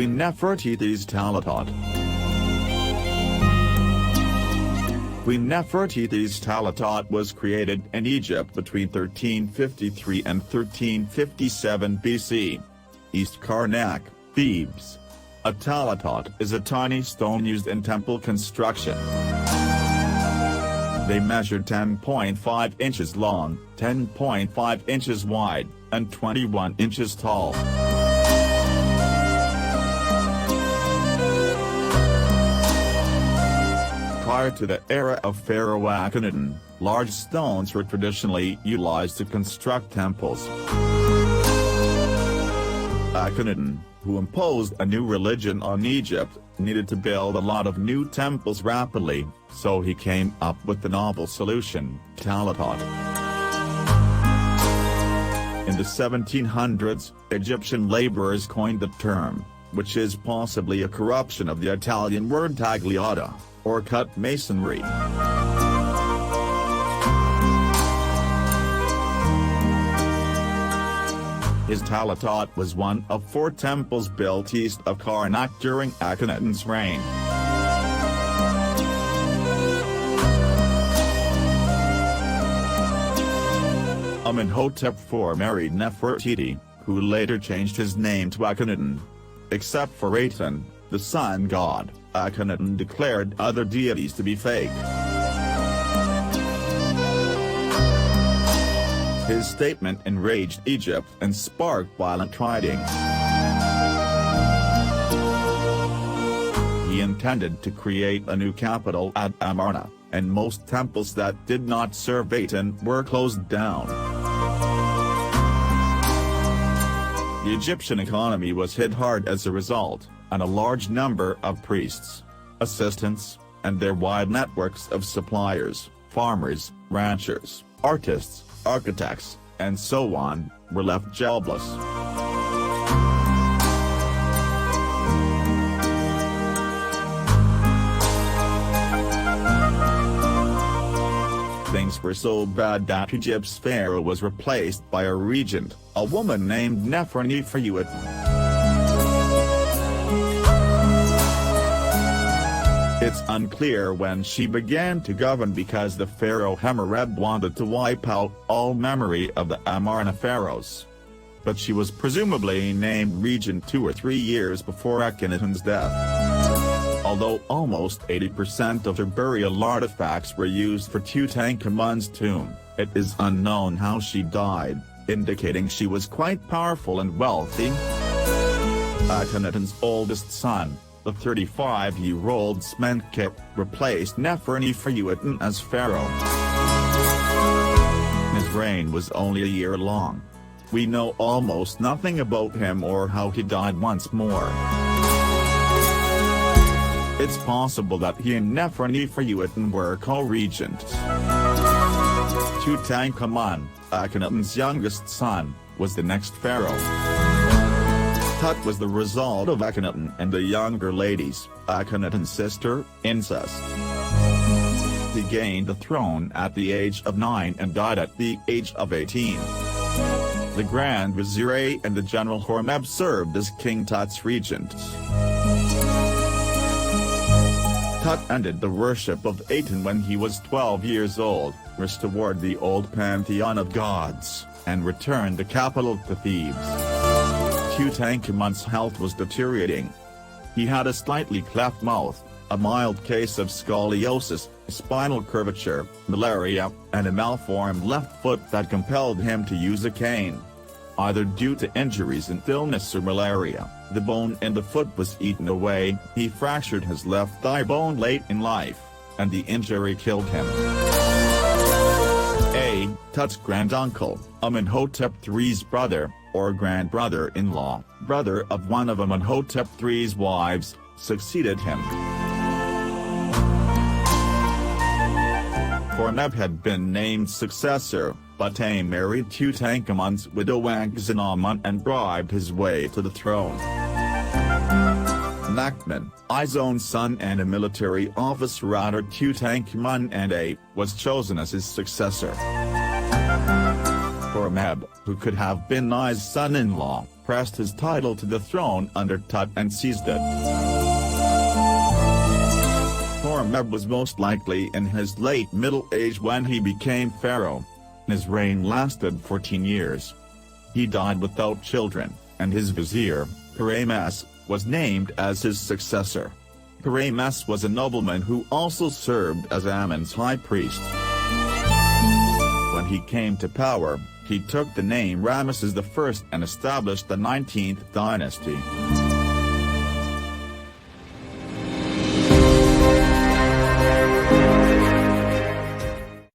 Queen Nefertiti's Talatat. Queen Nefertiti's Talatat was created in Egypt between 1353 and 1357 BC. East Karnak, Thebes. A talatat is a tiny stone used in temple construction. They measured 10.5 inches long, 10.5 inches wide, and 21 inches tall. Prior to the era of Pharaoh Akhenaten, large stones were traditionally utilized to construct temples. Akhenaten, who imposed a new religion on Egypt, needed to build a lot of new temples rapidly, so he came up with the novel solution, Talatat. In the 1700s, Egyptian laborers coined the term, which is possibly a corruption of the Italian word tagliata, or cut masonry. His Talatat was one of 4 temples built east of Karnak during Akhenaten's reign. Amenhotep IV married Nefertiti, who later changed his name to Akhenaten. Except for Aten, the sun god, Akhenaten declared other deities to be fake. His statement enraged Egypt and sparked violent rioting. He intended to create a new capital at Amarna, and most temples that did not serve Aten were closed down. The Egyptian economy was hit hard as a result, and a large number of priests, assistants, and their wide networks of suppliers, farmers, ranchers, artists, architects, and so on, were left jobless. Things were so bad that Egypt's pharaoh was replaced by a regent, a woman named Nefertiti. It's unclear when she began to govern because the pharaoh Hammurabi wanted to wipe out all memory of the Amarna pharaohs. But she was presumably named regent 2 or 3 years before Akhenaten's death. Although almost 80% of her burial artifacts were used for Tutankhamun's tomb, it is unknown how she died, indicating she was quite powerful and wealthy. Akhenaten's oldest son, the 35-year-old Smenkhkep, replaced Nefertiti as pharaoh. His reign was only a year long. We know almost nothing about him or how he died once more. It's possible that he and Nefertiti were co-regents. Tutankhamun, Akhenaten's youngest son, was the next pharaoh. Tut was the result of Akhenaten and the younger lady's, Akhenaten's sister, incest. He gained the throne at the age of 9 and died at the age of 18. The Grand Vizier and the General Hormeb served as King Tut's regents. Tut ended the worship of Aten when he was 12 years old, restored the old pantheon of gods, and returned the capital to Thebes. Tutankhamun's health was deteriorating. He had a slightly cleft mouth, a mild case of scoliosis, spinal curvature, malaria, and a malformed left foot that compelled him to use a cane. Either due to injuries and illness or malaria, the bone in the foot was eaten away. He fractured his left thigh bone late in life, and the injury killed him. Tut's granduncle, Amenhotep III's brother, or grandbrother-in-law, brother of one of Amenhotep III's wives, succeeded him. Hormeb had been named successor, but he married Tutankhamun's widow Akhenaten and bribed his way to the throne. Nachman, I's own son and a military officer under Tutankhamun and was chosen as his successor. Hormeb, who could have been I's son-in-law, pressed his title to the throne under Tut and seized it. Horemheb was most likely in his late middle age when he became pharaoh. His reign lasted 14 years. He died without children, and his vizier, Pharaoh, was named as his successor. Pharaoh was a nobleman who also served as Ammon's high priest. When he came to power, he took the name Ramesses I and established the 19th dynasty.